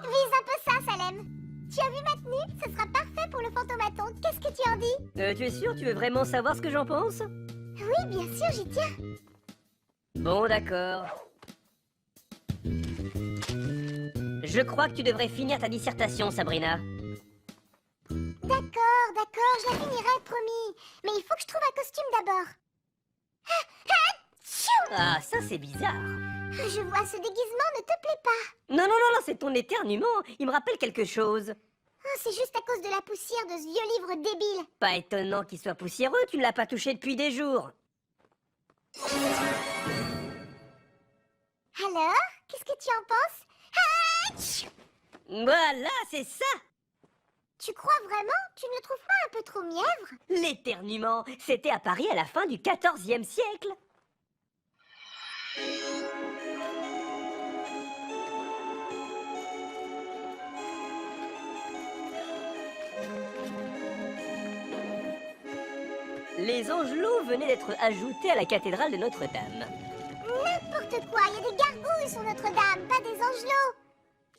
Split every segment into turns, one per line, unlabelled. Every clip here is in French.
Vise un peu ça, Salem. Tu as vu ma tenue? Ce sera parfait pour le fantomaton. Qu'est-ce que tu en dis?
Tu es sûr? Tu veux vraiment savoir ce que j'en pense?
Oui, bien sûr, j'y tiens.
Bon, d'accord. Je crois que tu devrais finir ta dissertation, Sabrina.
D'accord, je la finirai, promis. Mais il faut que je trouve un costume d'abord.
Ah, ça c'est bizarre.
Je vois, ce déguisement ne te plaît pas.
Non, c'est ton éternuement. Il me rappelle quelque chose.
Oh, c'est juste à cause de la poussière de ce vieux livre débile.
Pas étonnant qu'il soit poussiéreux, tu ne l'as pas touché depuis des jours.
Alors, qu'est-ce que tu en penses?
Voilà, c'est ça.
Tu crois vraiment? Tu ne le trouves pas un peu trop mièvre?
L'éternuement, c'était à Paris à la fin du XIVe siècle. Les angelots venaient d'être ajoutés à la cathédrale de Notre-Dame.
N'importe quoi, il y a des gargouilles sur Notre-Dame, pas des angelots.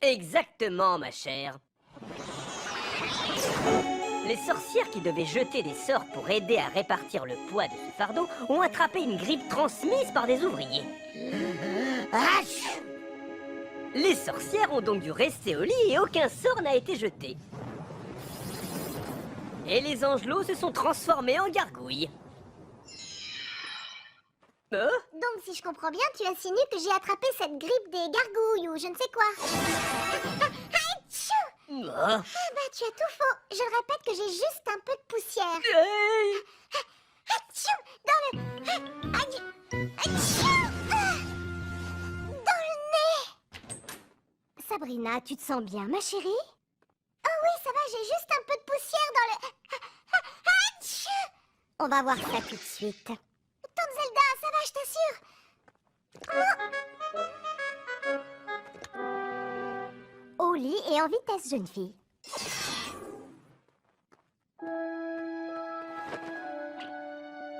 Exactement, ma chère. Les sorcières qui devaient jeter des sorts pour aider à répartir le poids de ce fardeau ont attrapé une grippe transmise par des ouvriers. Les sorcières ont donc dû rester au lit et aucun sort n'a été jeté. Et les angelots se sont transformés en gargouilles.
Donc, si je comprends bien, tu insinues que j'ai attrapé cette grippe des gargouilles ou je ne sais quoi.
Oh.
Ah bah, tu as tout faux. Je répète que j'ai juste un peu de poussière.
Hey.
Dans le... Dans le nez. Sabrina, tu te sens bien, ma chérie? Oh oui, ça va, j'ai juste un peu de poussière dans le... On va voir ça tout de suite. Tante Zelda, ça va, je t'assure. Au lit et en vitesse, jeune fille.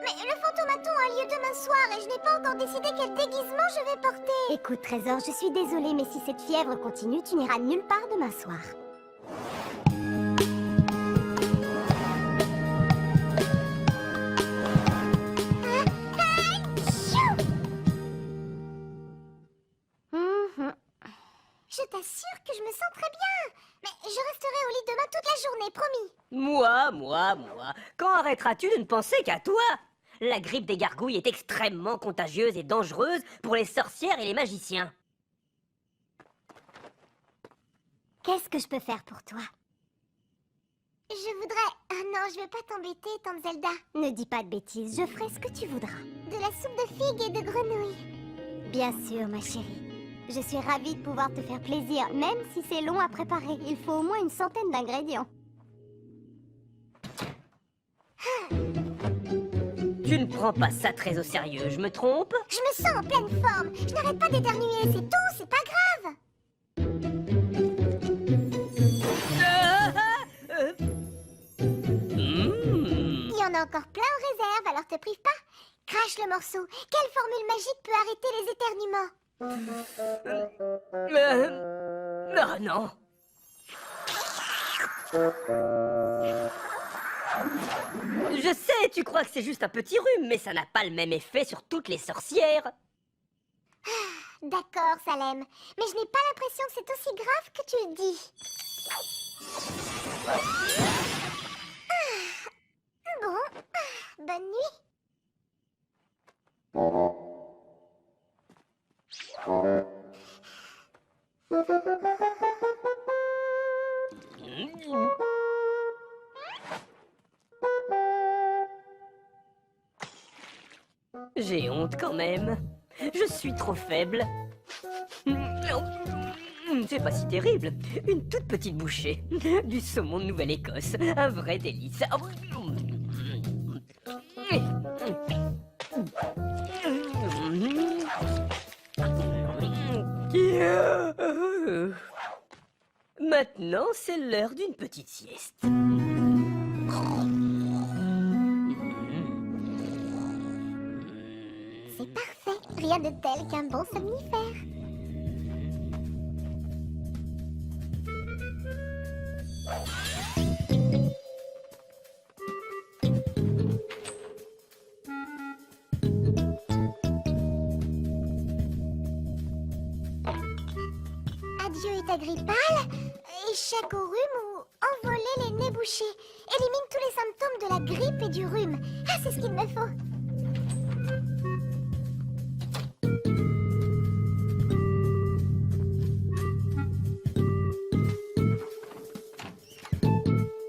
Mais le fantomaton a lieu demain soir et je n'ai pas encore décidé quel déguisement je vais porter. Écoute, Trésor, je suis désolée, mais si cette fièvre continue, tu n'iras nulle part demain soir. Je t'assure que je me sens très bien. Mais je resterai au lit demain toute la journée, promis.
Moi. Quand arrêteras-tu de ne penser qu'à toi? La grippe des gargouilles est extrêmement contagieuse et dangereuse pour les sorcières et les magiciens.
Qu'est-ce que je peux faire pour toi? Je voudrais... Ah non, je vais pas t'embêter, tante Zelda. Ne dis pas de bêtises, je ferai ce que tu voudras. De la soupe de figues et de grenouilles. Bien sûr, ma chérie. Je suis ravie de pouvoir te faire plaisir, même si c'est long à préparer. Il faut au moins une centaine d'ingrédients.
Tu ne prends pas ça très au sérieux, je me trompe?
Je me sens en pleine forme. Je n'arrête pas d'éternuer, c'est tout, c'est pas grave. Il y en a encore plein en réserve, alors te prive pas. Crache le morceau. Quelle formule magique peut arrêter les éternuements?
Ah non. Je sais, tu crois que c'est juste un petit rhume, mais ça n'a pas le même effet sur toutes les sorcières.
D'accord, Salem. Mais je n'ai pas l'impression que c'est aussi grave que tu le dis. Bon, bonne nuit.
J'ai honte quand même. Je suis trop faible. C'est pas si terrible. Une toute petite bouchée. Du saumon de Nouvelle-Écosse. Un vrai délice. Maintenant, c'est l'heure d'une petite sieste.
C'est parfait. Rien de tel qu'un bon somnifère. Adieu Étagripale, échec au rhume ou envoler les nez bouchés. Élimine tous les symptômes de la grippe et du rhume. Ah, c'est ce qu'il me faut.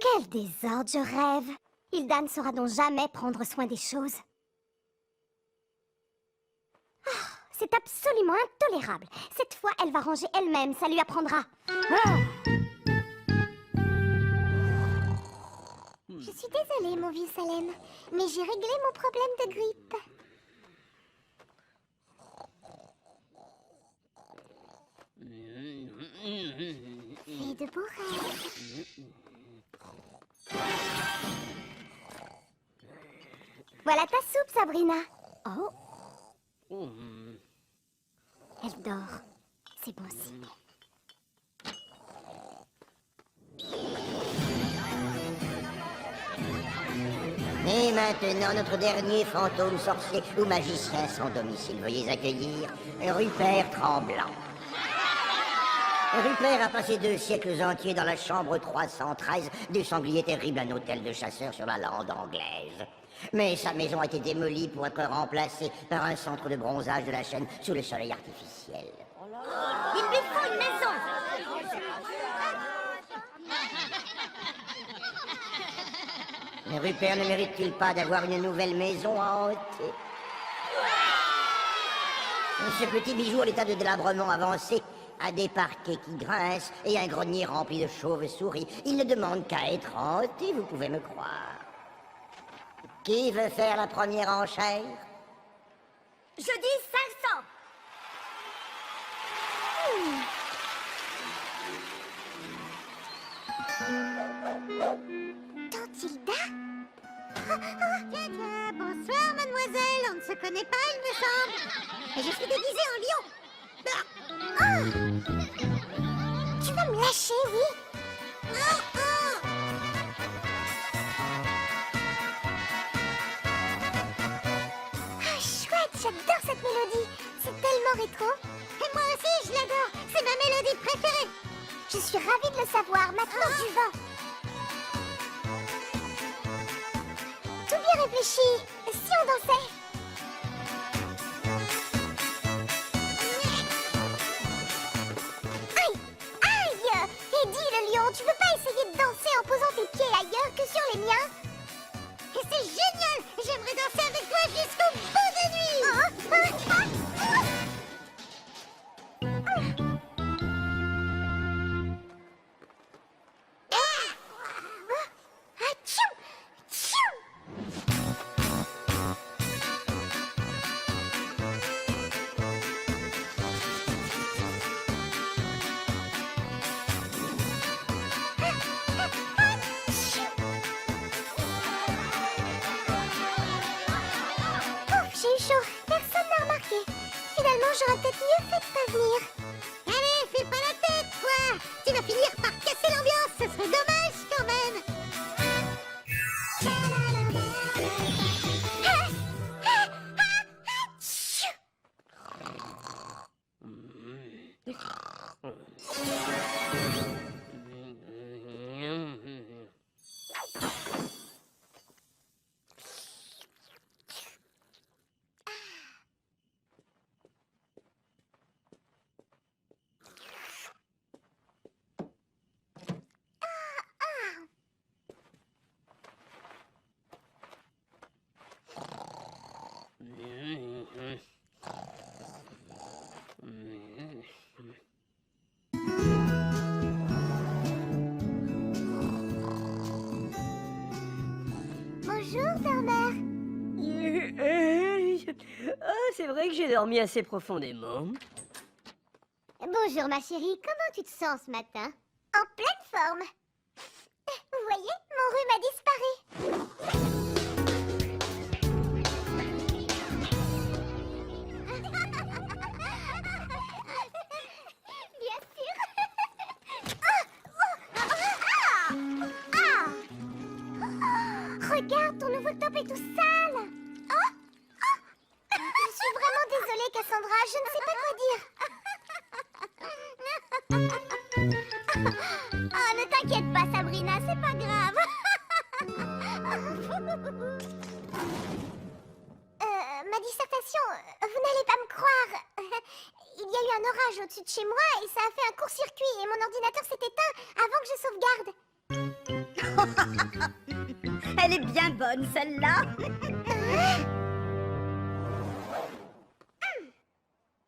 Quel désordre, je rêve. Hilda ne saura donc jamais prendre soin des choses. C'est absolument intolérable. Cette fois, elle va ranger elle-même, ça lui apprendra. Ah. Je suis désolée, mon vieux Salem, mais j'ai réglé mon problème de grippe. Fais de beaux rêves. Voilà ta soupe, Sabrina. Oh. Elle dort. C'est bon signe.
Et maintenant, notre dernier fantôme sorcier ou magicien sans domicile. Veuillez accueillir Rupert Tremblant. Rupert a passé 2 siècles entiers dans la chambre 313 du sanglier terrible, un hôtel de chasseurs sur la lande anglaise. Mais sa maison a été démolie pour être remplacée par un centre de bronzage de la chaîne sous le soleil artificiel.
Il lui faut une maison.
Mais Rupert ne mérite-t-il pas d'avoir une nouvelle maison à hanter? Ce petit bijou à l'état de délabrement avancé a des parquets qui grincent et un grenier rempli de chauves-souris. Il ne demande qu'à être hanté, vous pouvez me croire. Qui veut faire la première enchère?
Je dis 500.
Tante Hilda? Tiens, bonsoir, mademoiselle. On ne se connaît pas, il me semble. Et je suis déguisée en lion. Tu vas me lâcher, oui? Ah, chouette, j'adore cette mélodie. C'est tellement rétro. Et moi aussi, je l'adore. C'est ma mélodie préférée. Je suis ravie de le savoir. Maintenant, du vent. Tout bien réfléchi. Si on dansait? Aïe! Aïe! Eddie le lion, tu veux pas essayer de danser en posant tes pieds ailleurs que sur les miens? Et c'est génial! J'aimerais danser avec toi jusqu'au bout des nuits! Atchou! Tchou! Ouf, j'ai eu chaud. Personne n'a remarqué. Finalement, j'aurais peut-être mieux fait de pas venir. Allez, fais pas la tête, quoi. Tu vas finir par casser l'ambiance. Ce serait dommage, quand même. Atchou! Bonjour, Bernard.
Ah, c'est vrai que j'ai dormi assez profondément.
Bonjour, ma chérie. Comment tu te sens ce matin? En pleine forme. Vous voyez, mon rhume a disparu. soupe est tout sale. Oh, oh. Je suis vraiment désolée, Cassandra. Je ne sais pas quoi dire. Oh, ne t'inquiète pas, Sabrina, c'est pas grave. Ma dissertation, vous n'allez pas me croire. Il y a eu un orage au-dessus de chez moi et ça a fait un court-circuit et mon ordinateur s'est éteint avant que je sauvegarde.
Elle est bien bonne, celle-là.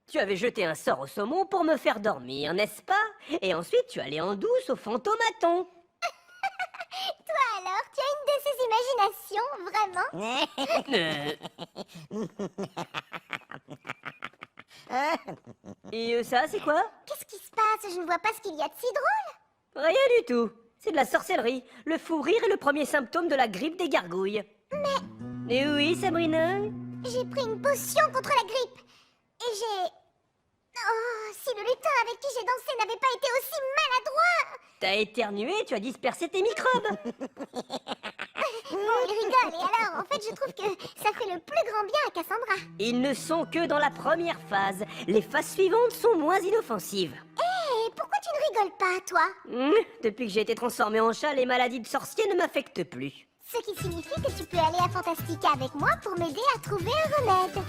Tu avais jeté un sort au saumon pour me faire dormir, n'est-ce pas? Et ensuite, tu allais en douce au fantomaton.
Toi alors, tu as une de ces imaginations, vraiment?
Et ça, c'est quoi?
Qu'est-ce qui se passe? Je ne vois pas ce qu'il y a de si drôle.
Rien du tout. C'est de la sorcellerie. Le fou rire est le premier symptôme de la grippe des gargouilles.
Mais
Et oui, Sabrina?
j'ai pris une potion contre la grippe. Et j'ai... Oh, si le lutin avec qui j'ai dansé n'avait pas été aussi maladroit.
T'as éternué, tu as dispersé tes microbes.
Bon, il rigole. Et alors, en fait, je trouve que ça fait le plus grand bien à Cassandra.
Ils ne sont que dans la première phase. Les phases suivantes sont moins inoffensives.
Et pourquoi tu ne rigoles pas, toi?
Depuis que j'ai été transformée en chat, les maladies de sorcier ne m'affectent plus.
Ce qui signifie que tu peux aller à Fantastica avec moi pour m'aider à trouver un remède.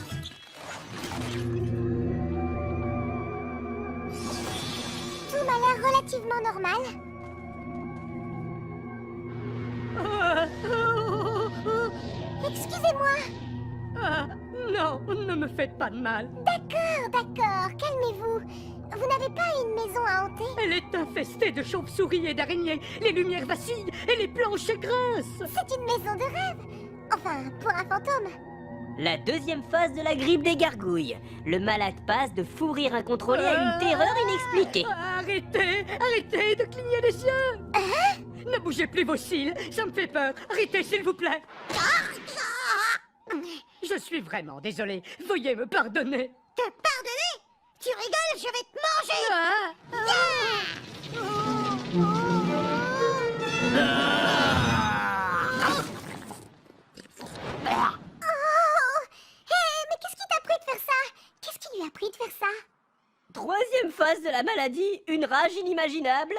Tout m'a l'air relativement normal. Excusez-moi.
Non, ne me faites pas de mal.
D'accord, calmez-vous. Vous n'avez pas une maison à hanter?
Elle est infestée de chauves-souris et d'araignées. Les lumières vacillent et les planches grincent.
C'est une maison de rêve. Enfin, pour un fantôme.
La deuxième phase de la grippe des gargouilles. Le malade passe de fou rire incontrôlé à une terreur inexpliquée. Arrêtez de cligner les yeux. Ne bougez plus vos cils, ça me fait peur. Arrêtez, s'il vous plaît. Je suis vraiment désolé. Veuillez me pardonner.
Te pardonner? Tu rigoles, je vais te manger.
Oh! Hé, mais qu'est-ce qui t'a pris de faire ça? Qu'est-ce qui lui a pris de faire ça?
Troisième phase de la maladie, une rage inimaginable.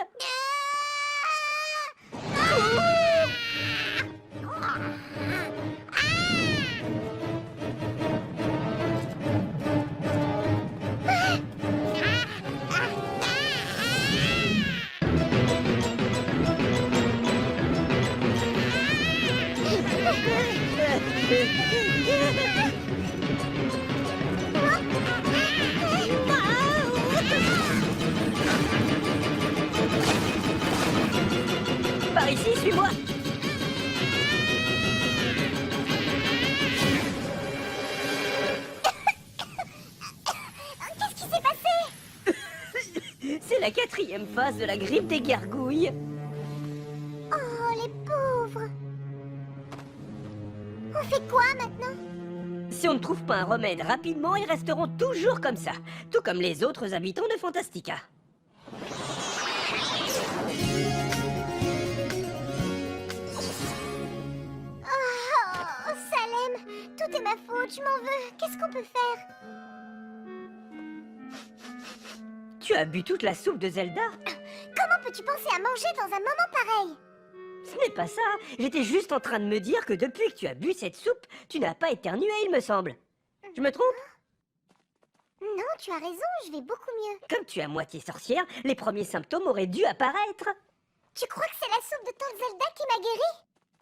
Par ici, suis-moi.
Qu'est-ce qui s'est passé?
C'est la quatrième phase de la grippe des gargouilles.
Oh, les pauvres. On fait quoi maintenant?
Si on ne trouve pas un remède rapidement, ils resteront toujours comme ça. Tout comme les autres habitants de Fantastica.
Oh, Salem, tout est ma faute, je m'en veux. Qu'est-ce qu'on peut faire?
Tu as bu toute la soupe de Zelda?
Comment peux-tu penser à manger dans un moment pareil?
Ce n'est pas ça. J'étais juste en train de me dire que depuis que tu as bu cette soupe, tu n'as pas éternué, il me semble. Je me trompe?
Non, tu as raison, je vais beaucoup mieux.
Comme tu es à moitié sorcière, les premiers symptômes auraient dû apparaître.
Tu crois que c'est la soupe de Tante Zelda qui m'a guéri?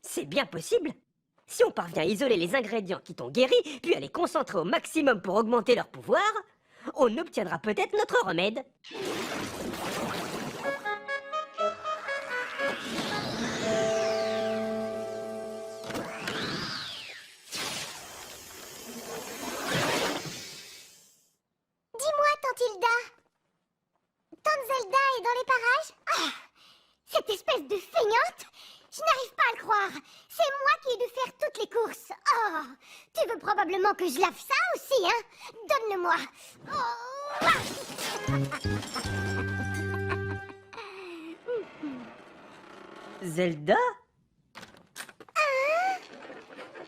C'est bien possible. Si on parvient à isoler les ingrédients qui t'ont guéri, puis à les concentrer au maximum pour augmenter leur pouvoir, on obtiendra peut-être notre remède.
Dis-moi, Tante Hilda. Tante Zelda est dans les parages? Ah, cette espèce de feignante! Je n'arrive pas à le croire. C'est moi qui ai dû faire toutes les courses. Oh, tu veux probablement que je lave ça aussi, hein? Donne-le-moi.
Zelda?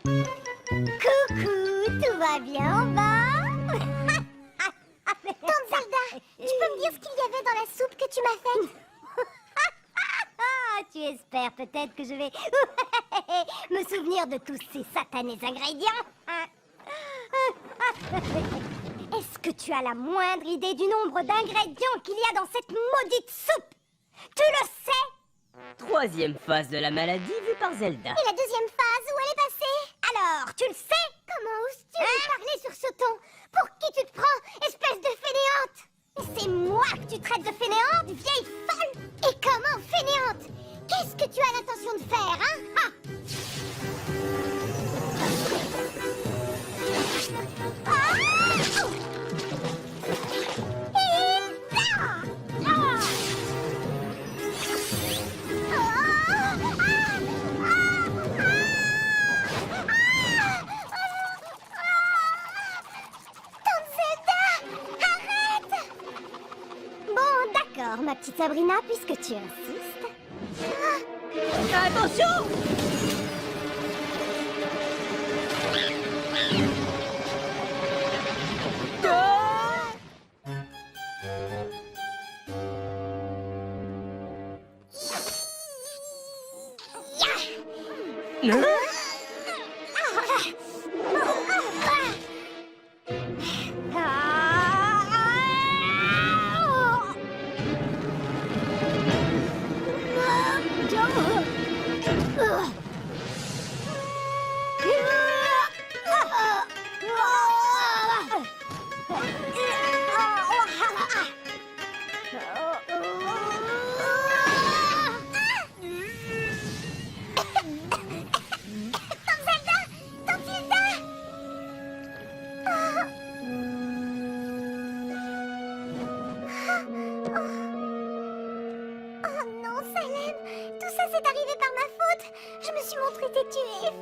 Coucou, tout va bien en bas? Tante Zelda, tu peux me dire ce qu'il y avait dans la soupe que tu m'as faite? Tu espères peut-être que je vais me souvenir de tous ces satanés ingrédients? Est-ce que tu as la moindre idée du nombre d'ingrédients qu'il y a dans cette maudite soupe? Tu le sais?
Troisième phase de la maladie vue par Zelda.
Et la deuxième phase, où elle est passée? Alors, tu le sais? Comment oses-tu me parler sur ce ton? Pour qui tu te prends, espèce de fainéante? Et c'est moi que tu traites de fainéante, vieille folle? Et comment fainéante? Qu'est-ce que tu as l'intention de faire, hein? Ah! Ma petite Sabrina, puisque tu insistes.
Attention!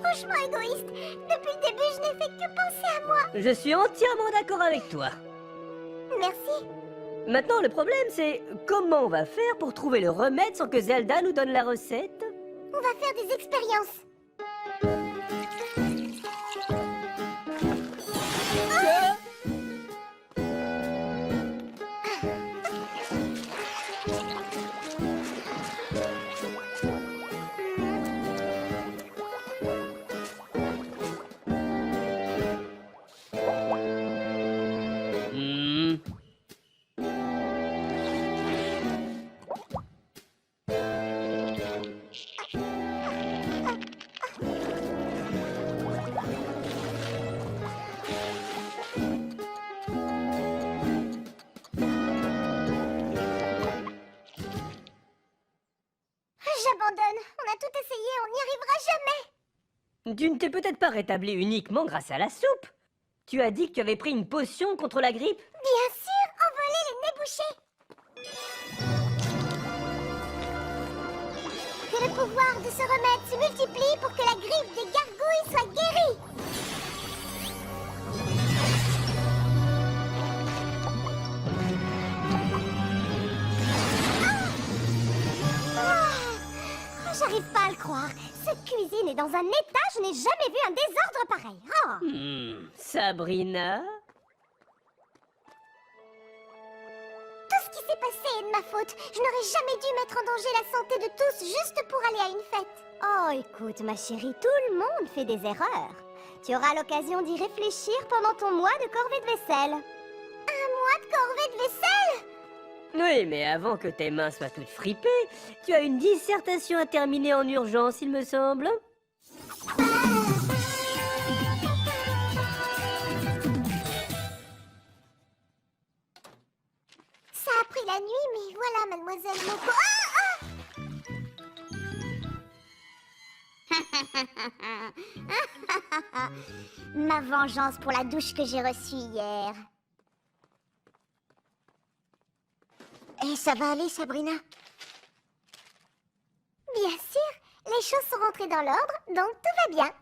Franchement égoïste. Depuis le début, je n'ai fait que penser à moi.
Je suis entièrement d'accord avec toi.
Merci.
Maintenant, le problème, c'est comment on va faire pour trouver le remède sans que Zelda nous donne la recette?
On va faire des expériences. J'abandonne. On a tout essayé, on n'y arrivera jamais.
Tu ne t'es peut-être pas rétabli uniquement grâce à la soupe. Tu as dit que tu avais pris une potion contre la grippe?
Bien sûr, envoler les nez bouchés. Que le pouvoir de ce remède se multiplie pour que la grippe des gargouilles soit guérie. J'arrive pas à le croire. Cette cuisine est dans un état, je n'ai jamais vu un désordre pareil. Oh.
Sabrina?
Tout ce qui s'est passé est de ma faute. Je n'aurais jamais dû mettre en danger la santé de tous juste pour aller à une fête. Oh, écoute, ma chérie, tout le monde fait des erreurs. Tu auras l'occasion d'y réfléchir pendant ton mois de corvée de vaisselle. Un mois de corvée de vaisselle?
Oui, mais avant que tes mains soient toutes fripées, tu as une dissertation à terminer en urgence, il me semble.
Ça a pris la nuit, mais voilà, mademoiselle Moko. Ma vengeance pour la douche que j'ai reçue hier. Et ça va aller, Sabrina? Bien sûr, les choses sont rentrées dans l'ordre, donc tout va bien.